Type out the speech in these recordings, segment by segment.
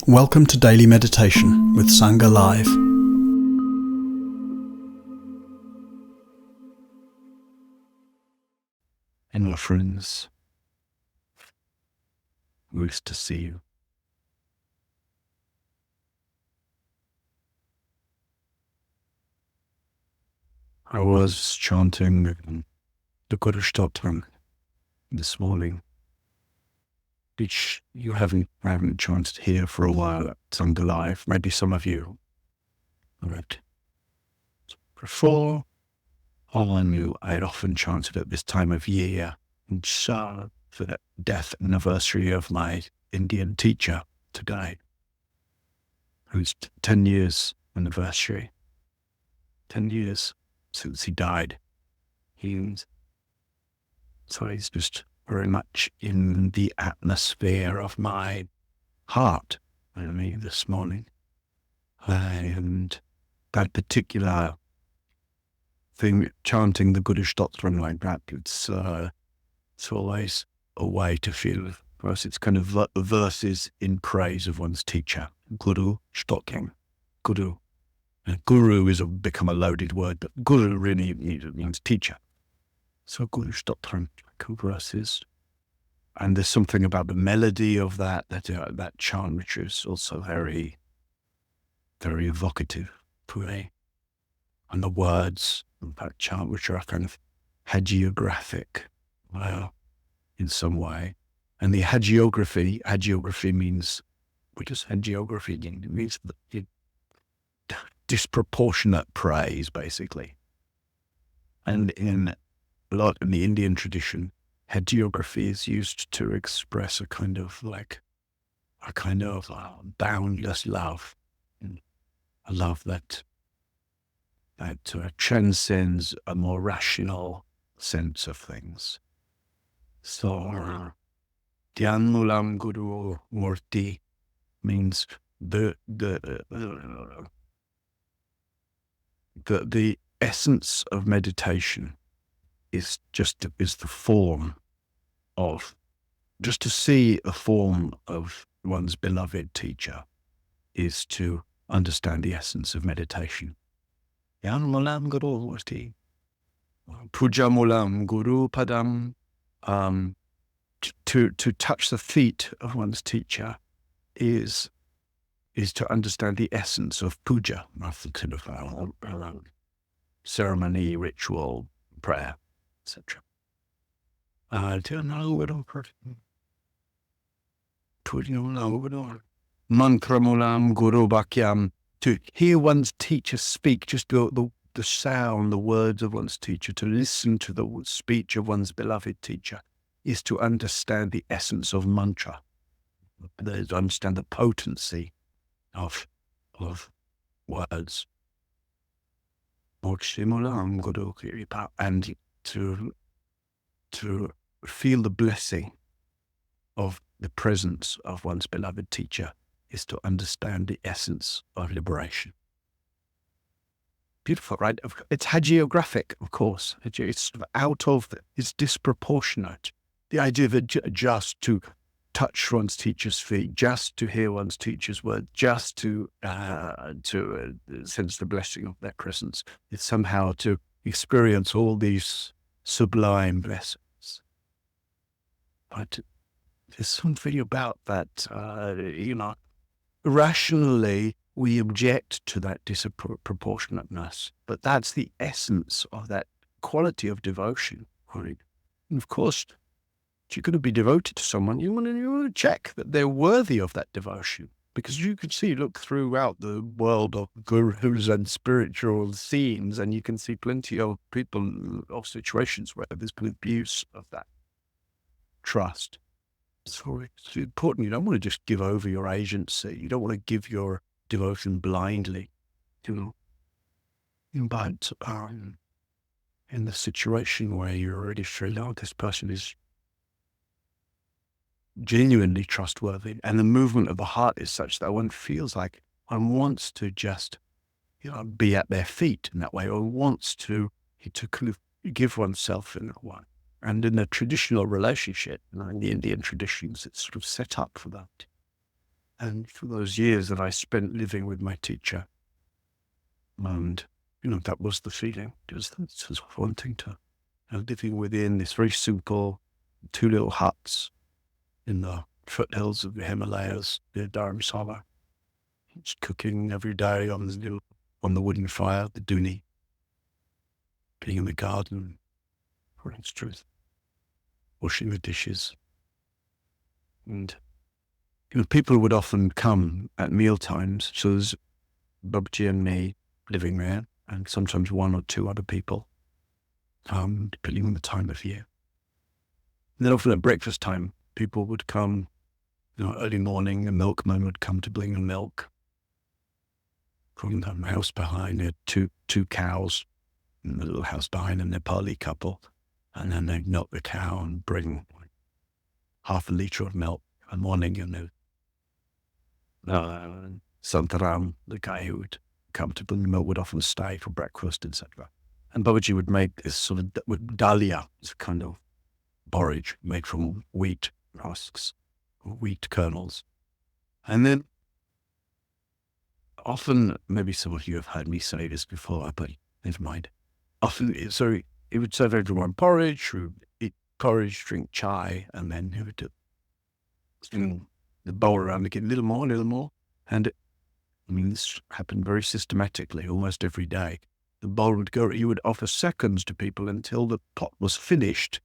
Welcome to Daily Meditation with Sangha Live. And my friends, nice to see you. I was chanting the Gottesstattern this morning, which you haven't chanted here for a while at Sangha Live. Maybe some of you. Right. Before, all I knew, I had often chanted at this time of year, and for the death anniversary of my Indian teacher today, whose 10 years anniversary. 10 years since he died. So he's just very much in the atmosphere of my heart with me this morning. And that particular thing, chanting the Gottesstattern like that, it's always a way to feel. For us, it's kind of verses in praise of one's teacher. Guru Stottern. Guru. And guru is become a loaded word, but guru really means teacher. So Gottesstattern verses. And there's something about the melody of that chant, which is also very, very evocative, and the words of that chant, which are kind of hagiographic, in some way. And the hagiography means, what does hagiography mean? It means disproportionate praise, basically. And in the Indian tradition, hagiography is used to express a kind of boundless love, a love that transcends a more rational sense of things. So, Dhyan Mulam Guru Murti means the essence of meditation is the form of, just to see a form of one's beloved teacher is to understand the essence of meditation. Dhyan Mulam Guru Murti, Puja Mulam Guru Padam. To touch the feet of one's teacher is to understand the essence of puja, kind of ceremony, ritual, prayer, etc. Mantramulam Guru Bhakyam. To hear one's teacher speak, just the sound, the words of one's teacher, to listen to the speech of one's beloved teacher, is to understand the essence of mantra, to understand the potency of words. And to feel the blessing of the presence of one's beloved teacher is to understand the essence of liberation. Beautiful, right? It's hagiographic, of course. It's it's disproportionate. The idea that just to touch one's teacher's feet, just to hear one's teacher's words, just to sense the blessing of their presence, is somehow to experience all these sublime blessings. But there's something about that, rationally we object to that disproportionateness, but that's the essence of that quality of devotion. Right? And of course, if you're going to be devoted to someone, you want to check that they're worthy of that devotion. Because you can look throughout the world of gurus and spiritual scenes, and you can see plenty of people, of situations where there's been abuse of that trust. So it's important. You don't want to just give over your agency. You don't want to give your devotion blindly, But in the situation where you're already feel, oh, this person is genuinely trustworthy, and the movement of the heart is such that one feels like one wants to just, be at their feet in that way, or wants to kind of give oneself in that way. And in the traditional relationship, in the Indian traditions, it's sort of set up for that. And for those years that I spent living with my teacher, and, that was the feeling. It was just wanting to, living within this very simple 2 little huts in the foothills of the Himalayas near Dharamsala. Just cooking every day on the wooden fire, the dooney, being in the garden, for its truth, washing the dishes. And, people would often come at meal times. So there's Babaji and me living there, and sometimes 1 or 2 other people, depending on the time of year. And then often at breakfast time, people would come, early morning, a milkman would come to bring them milk from the house behind. There two cows in the little house behind, and Nepali couple. And then they'd milk the cow and bring half a litre of milk in the morning, Santaram, the guy who would come to bring the milk, would often stay for breakfast, etc. And Babaji would make this sort of dalia, it's a kind of porridge made from wheat husks, or wheat kernels. And then often, maybe some of you have heard me say this before, but never mind. Often, he would serve everyone porridge, we would eat porridge, drink chai, and then he would do the bowl around again, a little more. And this happened very systematically, almost every day. The bowl would go, he would offer seconds to people until the pot was finished.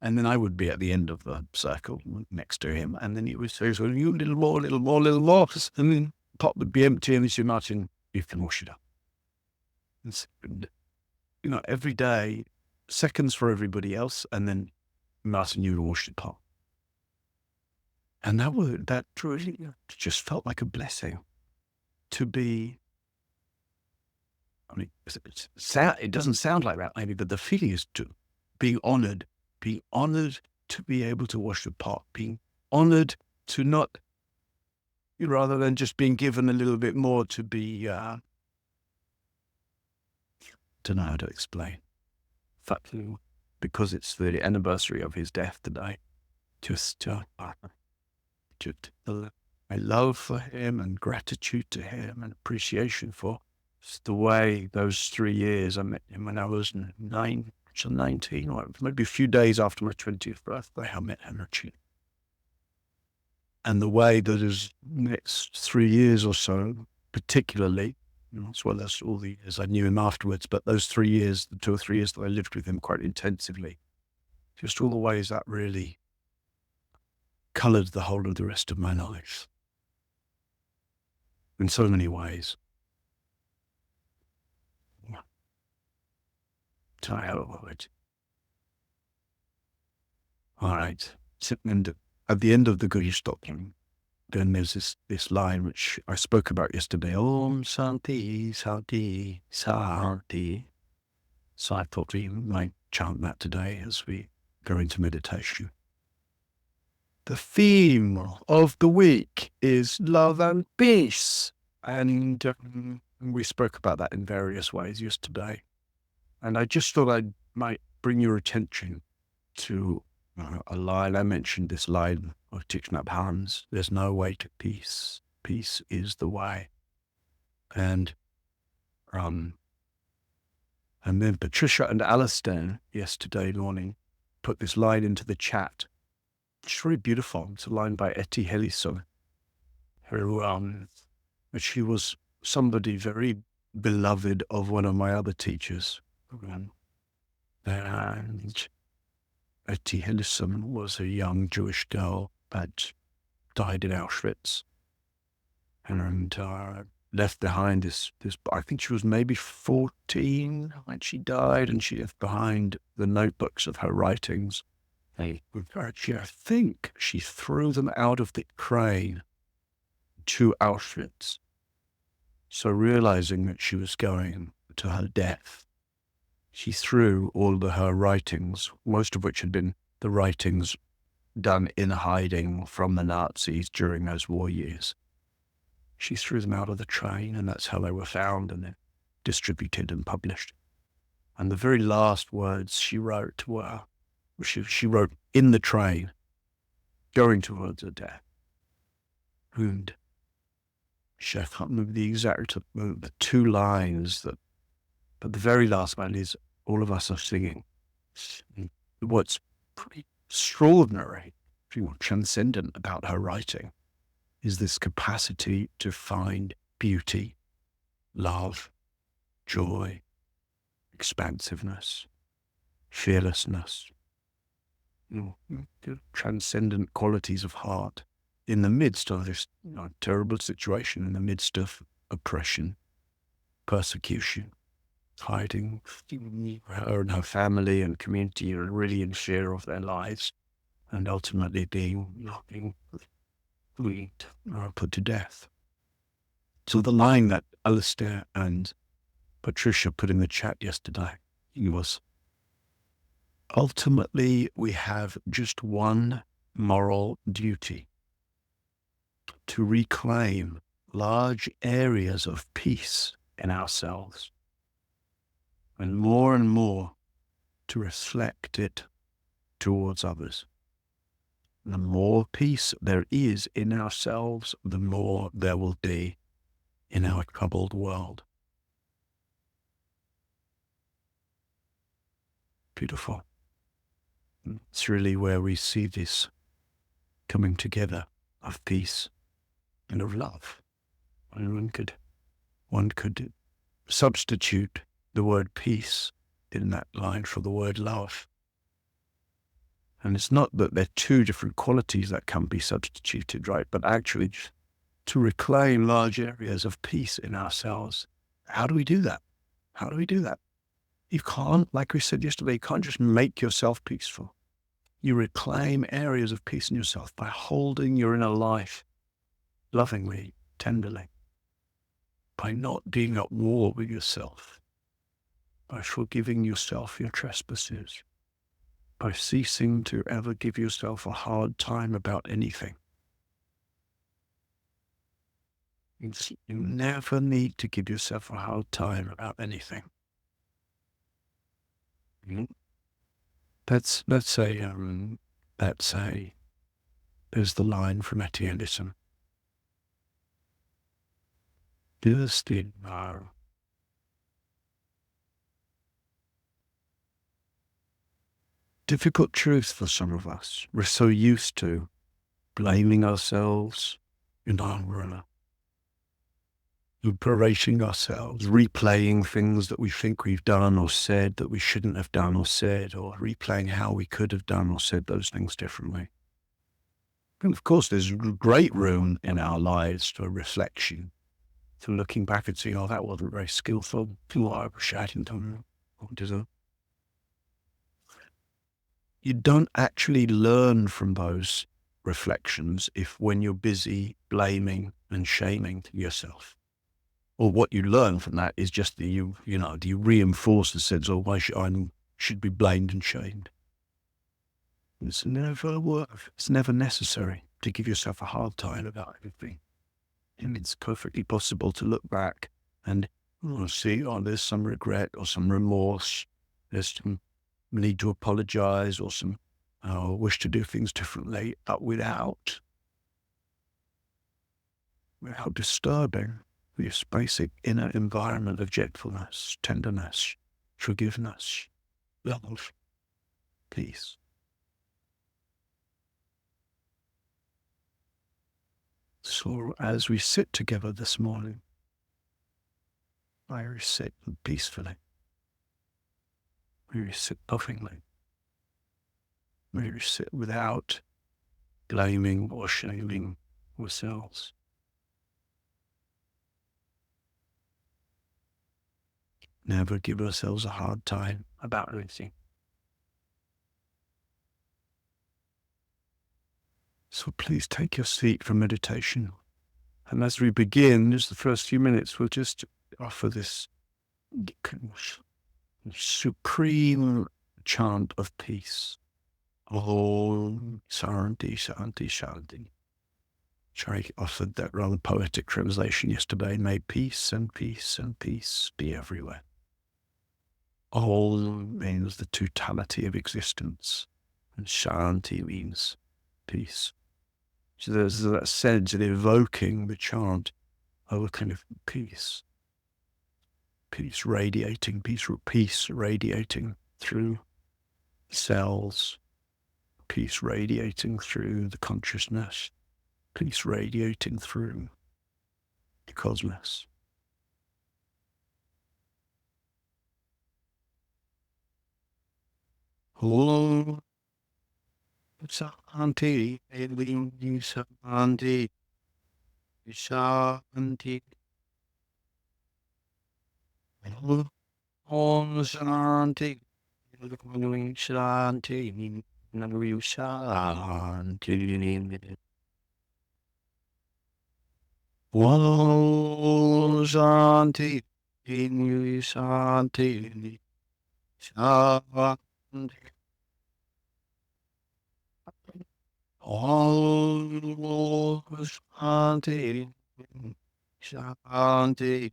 And then I would be at the end of the circle next to him. And then he would say, so you little more. And then the pot would be empty, and he'd say, Martin, you can wash it up. And, every day, seconds for everybody else, and then Martin, you wash the pot. And that really just felt like a blessing to be. It doesn't sound like that maybe, but the feeling is to being honored to be able to wash the pot, being honored to not, rather than just being given a little bit more, to be, don't know how to explain. In fact, because it's the anniversary of his death today, just my love for him and gratitude to him and appreciation for the way those 3 years. I met him when I was 19, or maybe a few days after my 20th birthday, I met him actually. And the way that his next 3 years or so, particularly, as well as all the years I knew him afterwards, but those 3 years, the 2 or 3 years that I lived with him quite intensively, just all the ways that really colored the whole of the rest of my life. In so many ways. All right. And at the end of the Guru Stockling, then there's this line which I spoke about yesterday. Om Shanti, Shanti, Shanti. So I thought we might chant that today as we go into meditation. The theme of the week is love and peace. And we spoke about that in various ways yesterday. And I just thought I might bring your attention to a line. I mentioned this line of Thich Nhat Hanh's, there's no way to peace. Peace is the way. And then Patricia and Alistair yesterday morning put this line into the chat. It's really beautiful. It's a line by Etty Hillesum, who she was somebody very beloved of one of my other teachers. And Etty Hillesum was a young Jewish girl that died in Auschwitz and left behind this, I think she was maybe 14 when she died, and she left behind the notebooks of her writings. I think she threw them out of the crane to Auschwitz. So realizing that she was going to her death, she threw all of her writings, most of which had been the writings done in hiding from the Nazis during those war years. She threw them out of the train, and that's how they were found and then distributed and published. And the very last words she wrote were, she wrote in the train, going towards her death. And I can't remember the exact, the two lines but the very last line is, all of us are singing. What's pretty extraordinary, transcendent about her writing is this capacity to find beauty, love, joy, expansiveness, fearlessness, transcendent qualities of heart in the midst of this terrible situation, in the midst of oppression, persecution, hiding. Her and her family and community are really in fear of their lives, and ultimately being put to death. So the line that Alistair and Patricia put in the chat yesterday was, ultimately we have just one moral duty: to reclaim large areas of peace in ourselves, and more to reflect it towards others. The more peace there is in ourselves, the more there will be in our troubled world. Beautiful. It's really where we see this coming together of peace and of love. And one could substitute the word peace in that line for the word love. And it's not that they're two different qualities that can be substituted, right? But actually to reclaim large areas of peace in ourselves. How do we do that? How do we do that? You can't, like we said yesterday, you can't just make yourself peaceful. You reclaim areas of peace in yourself by holding your inner life lovingly, tenderly, by not being at war with yourself, by forgiving yourself your trespasses, by ceasing to ever give yourself a hard time about anything. You never need to give yourself a hard time about anything. Let's say, there's the line from Etty Anderson. Difficult truth for some of us. We're so used to blaming ourselves, berating ourselves, replaying things that we think we've done or said that we shouldn't have done or said, or replaying how we could have done or said those things differently. And of course, there's great room in our lives for reflection, to looking back and saying, oh, that wasn't very skillful. I wish I hadn't done that. You don't actually learn from those reflections if when you're busy blaming and shaming yourself. Or what you learn from that is just that you reinforce the sense, oh, I should be blamed and shamed. It's never work. It's never necessary to give yourself a hard time about everything. And it's perfectly possible to look back and see, there's some regret or some remorse. There's some need to apologize or some wish to do things differently, without disturbing this basic inner environment of gentleness, tenderness, forgiveness, love, peace. So as we sit together this morning, I sit peacefully. We sit lovingly. We sit without blaming or shaming ourselves. Never give ourselves a hard time about anything. So please take your seat for meditation. And as we begin, just the first few minutes, we'll just offer this supreme chant of peace. Om Shanti Shanti Shanti. I offered that rather poetic translation yesterday. May peace and peace and peace be everywhere. Om means the totality of existence, and Shanti means peace. So there's that sense of evoking the chant a kind of peace radiating through cells, peace radiating through the consciousness, peace radiating through the cosmos. Om Shanti, Shanti, Shanti. Om Shanti, Shanti, Shanti. Om Shanti, Shanti, Shanti. Om Shanti, Shanti,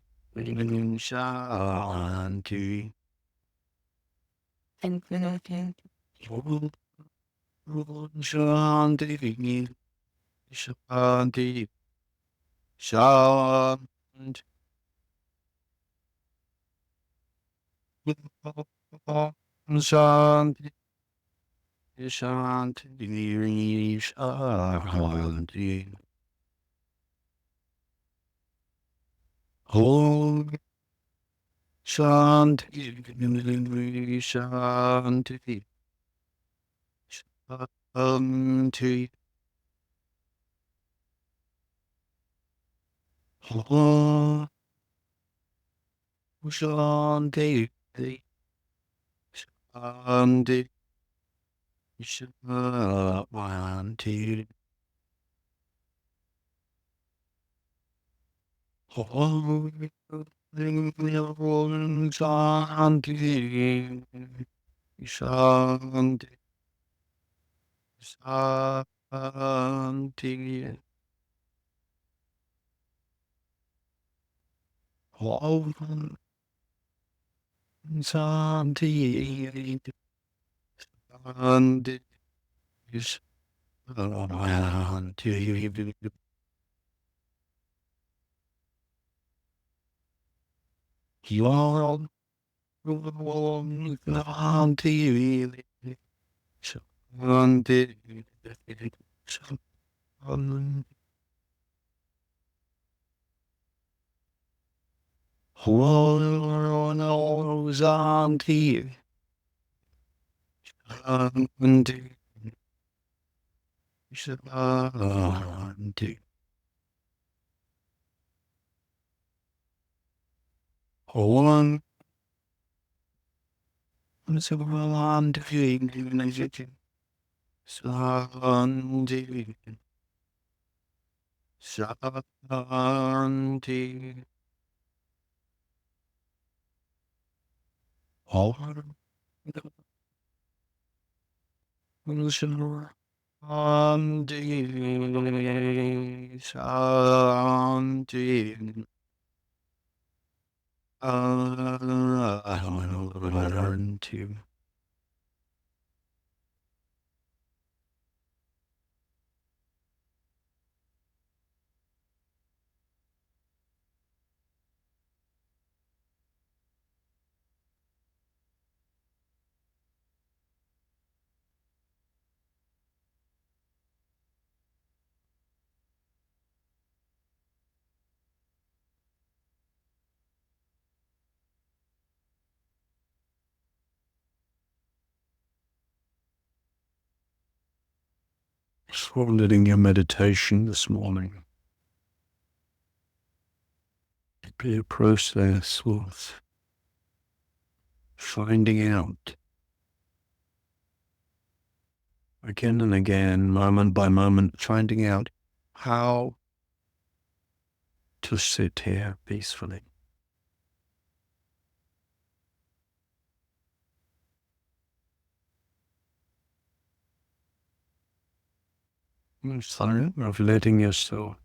Shanti. Om Shanti, Shanti, Shanti. Om Shanti, Shanti, Shanti. Om Shanti, Shanti, Shanti. Om Shanti, Shanti, Shanti. Om Shanti, Shanti, Shanti. Om Shanti, Shanti, Shanti. Om Shanti, Shanti, Shanti. Om Shanti, Shanti, Shanti. Om Shanti, Shanti, Shanti. Om Shanti, Shanti. Shanti. So letting your meditation this morning be a process of finding out again and again, moment by moment, finding out how to sit here peacefully. So of letting yourself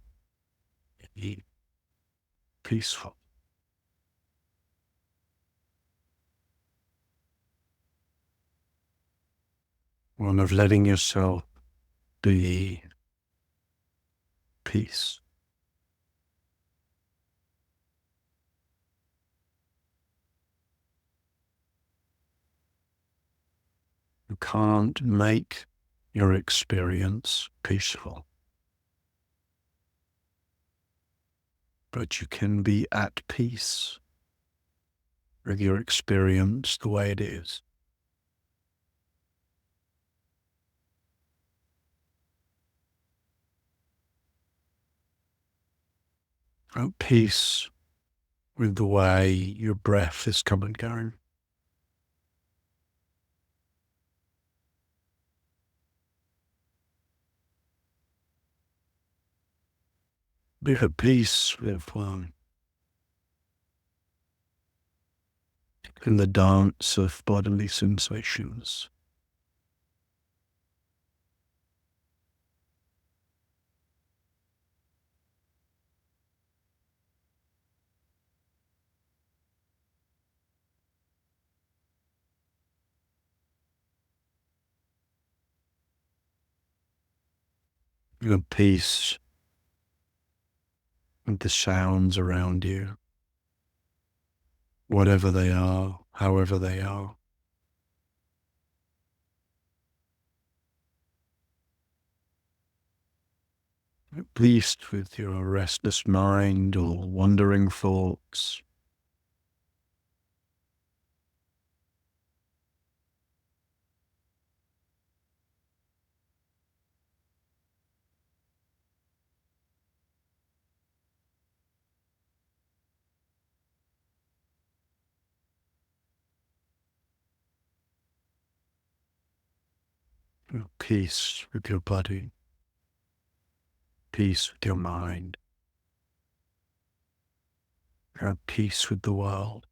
be peaceful. One of letting yourself be peace. You can't make your experience peaceful, but you can be at peace with your experience the way it is. At peace with the way your breath is coming and going. Be at peace with in the dance of bodily sensations. Be at peace with the sounds around you, whatever they are, however they are. At peace with your restless mind or wandering thoughts. At peace with your body, peace with your mind, at peace with the world.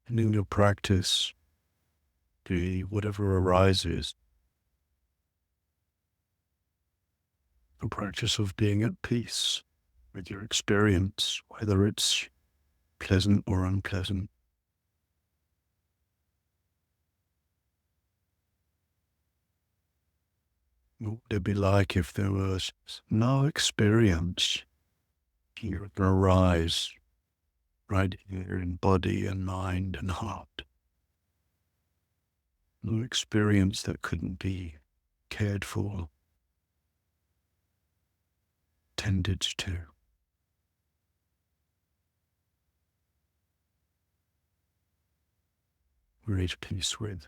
And in your practice, whatever arises, the practice of being at peace with your experience, whether it's pleasant or unpleasant. What would it be like if there was no experience here to arise right here in body and mind and heart? No experience that couldn't be cared for, tended to. We're at peace with.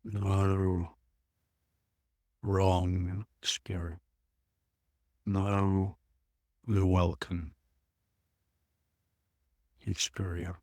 No wrong experience. No the welcome experience.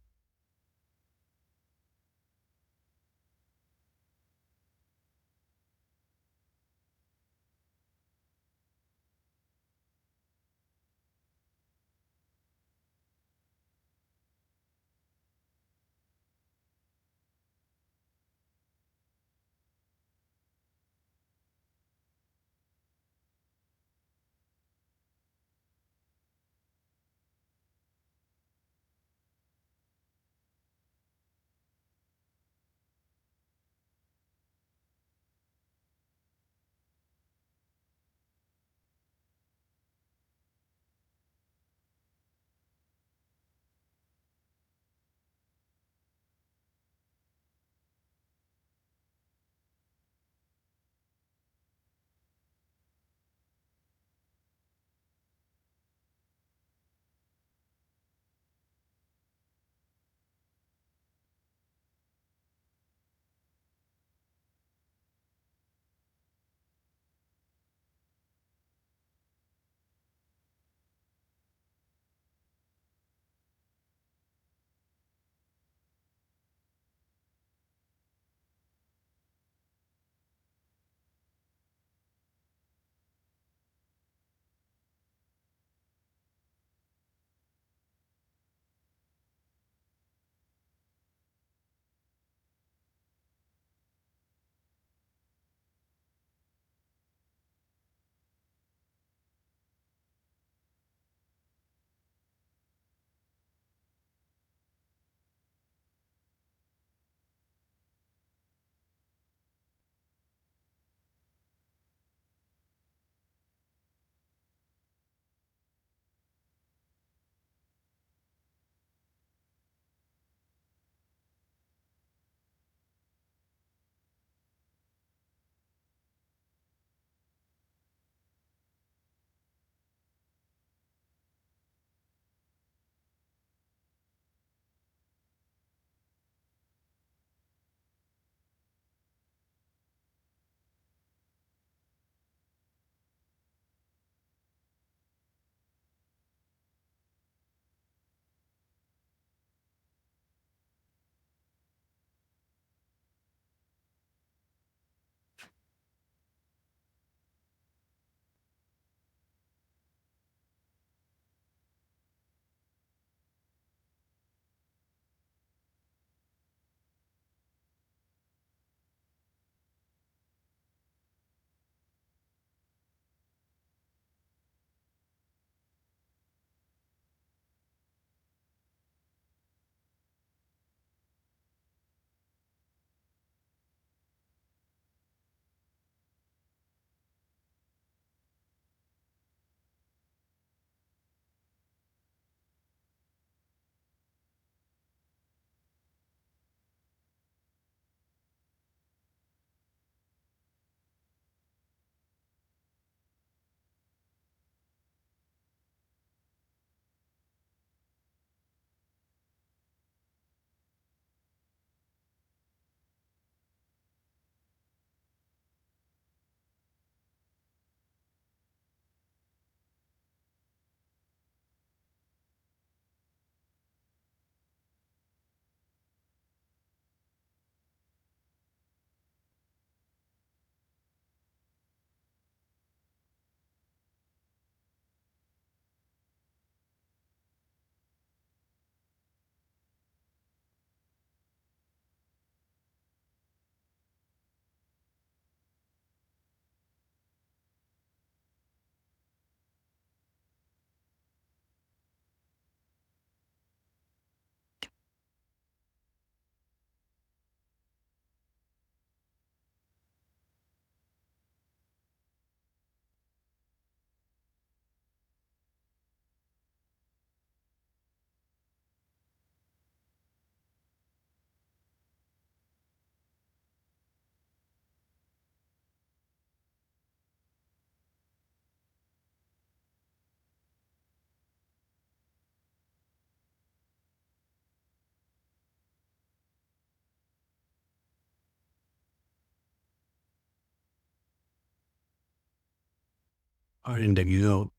finding out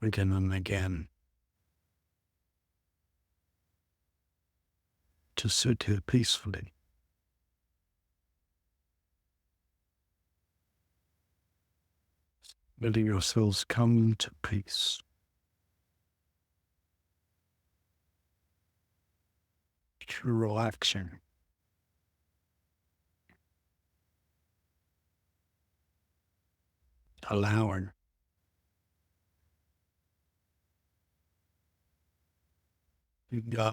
again and again to sit here peacefully. Letting yourselves come to peace. Relaxing. Allowing. Yeah.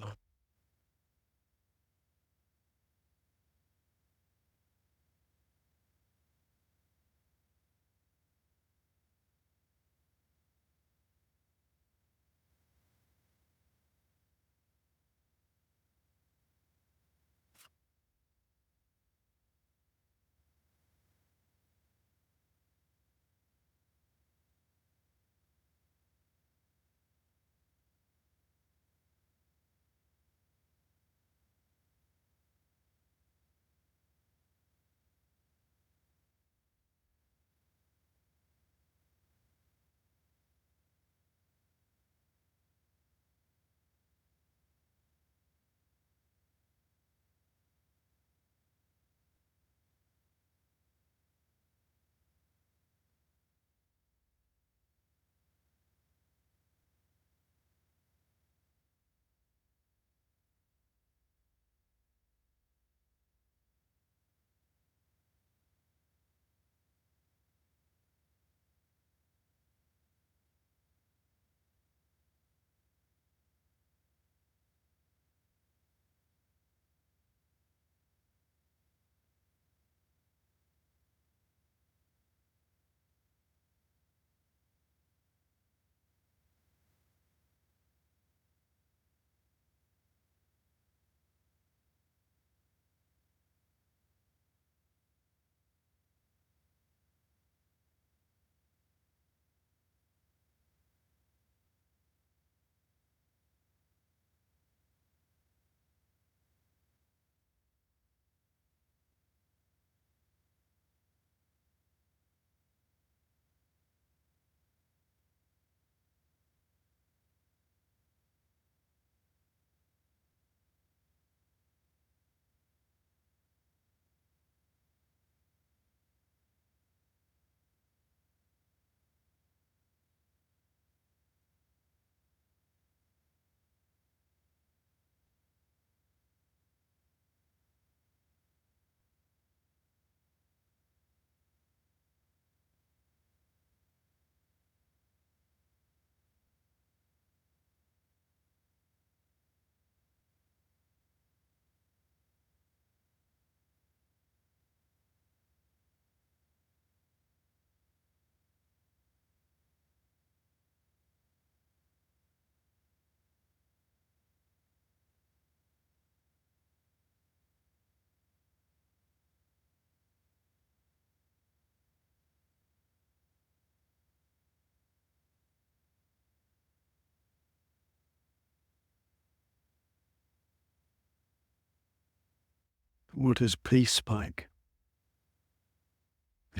What is peace like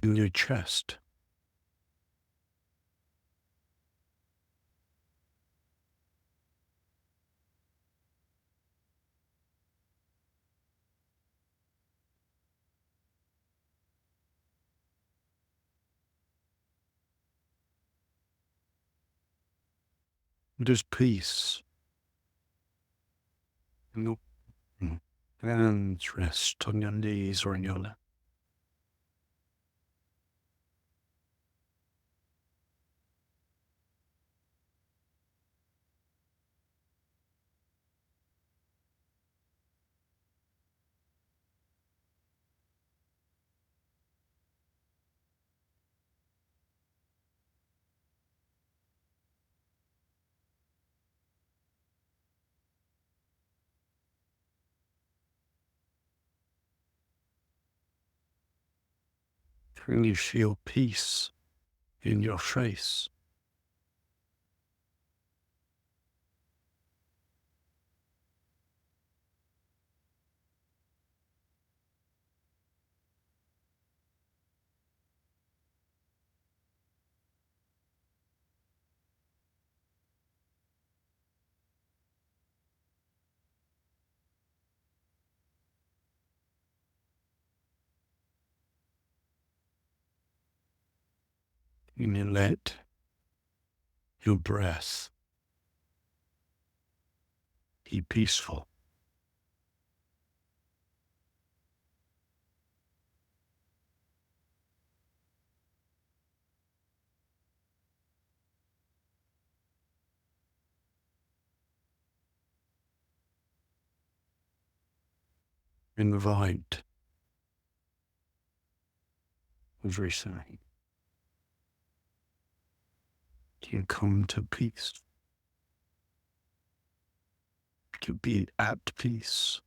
in your chest? What is peace in your hands? Rest on your knees or in your lap. Can you feel peace in your face? And you let your breath be peaceful. Invite everything to come to peace, to be at peace.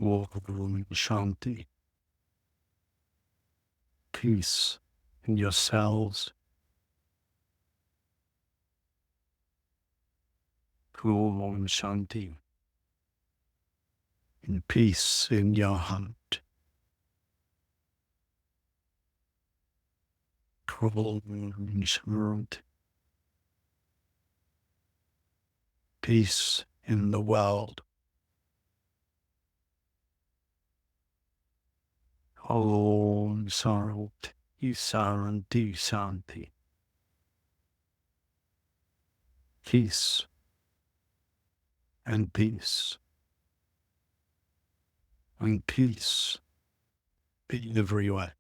Om Shanti. Peace in your cells. Om Shanti. And peace in your heart. Om Shanti. Peace in the world. Om Shanti. Shanti Shanti. Peace and peace and peace be everywhere.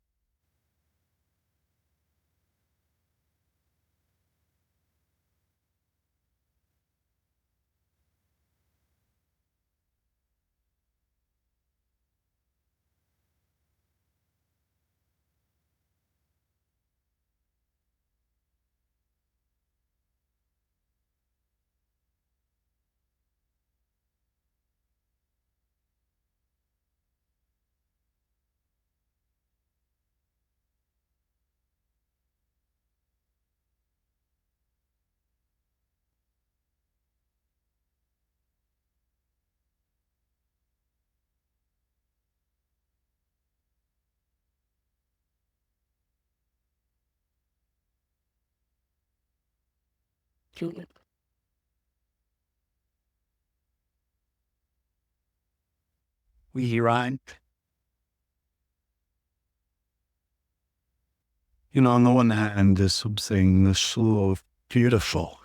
We right. On the one hand, there's something that's sort of beautiful,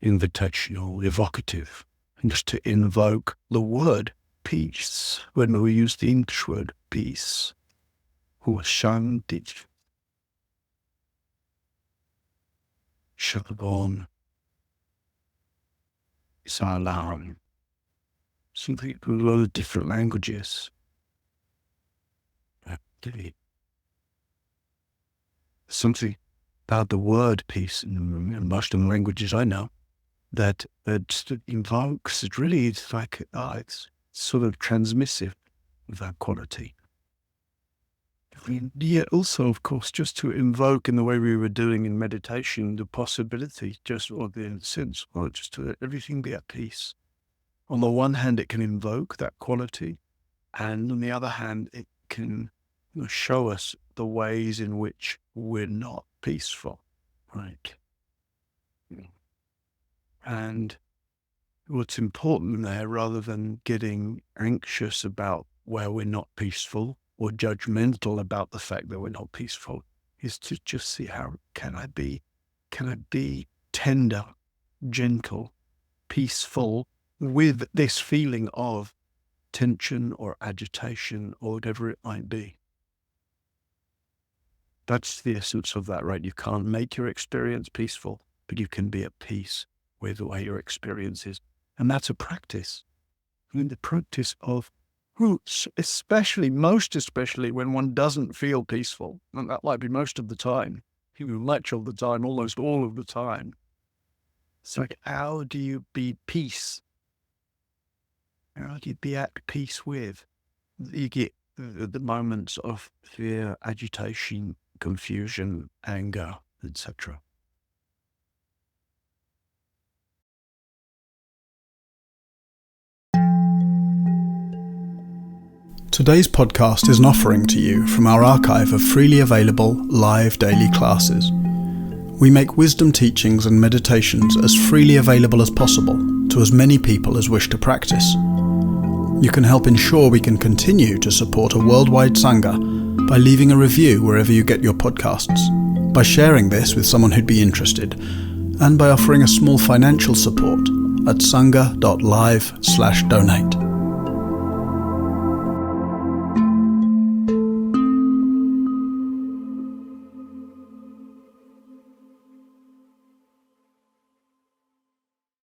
invitational, evocative, and just to invoke the word peace when we use the English word peace. Shanti, Shalom, Salam. Something in a lot of different languages. Something about the word peace in most of the languages I know that invokes, it's like, it's sort of transmissive of that quality. Yet also, of course, just to invoke in the way we were doing in meditation, the possibility, or the sense, just to let everything be at peace. On the one hand, it can invoke that quality, and on the other hand, it can show us the ways in which we're not peaceful, right? And what's important there, rather than getting anxious about where we're not peaceful or judgmental about the fact that we're not peaceful, is to just see how can I be tender, gentle, peaceful with this feeling of tension or agitation or whatever it might be. That's the essence of that, right? You can't make your experience peaceful, but you can be at peace with the way your experience is. And that's a practice. The practice of, most especially when one doesn't feel peaceful, and that might be most of the time, much of the time, almost all of the time. It's like, how do you be peace? How do you be at peace with? You get the moments of fear, agitation, confusion, anger, etc. Today's podcast is an offering to you from our archive of freely available live daily classes. We make wisdom teachings and meditations as freely available as possible to as many people as wish to practice. You can help ensure we can continue to support a worldwide Sangha by leaving a review wherever you get your podcasts, by sharing this with someone who'd be interested, and by offering a small financial support at sangha.live/donate.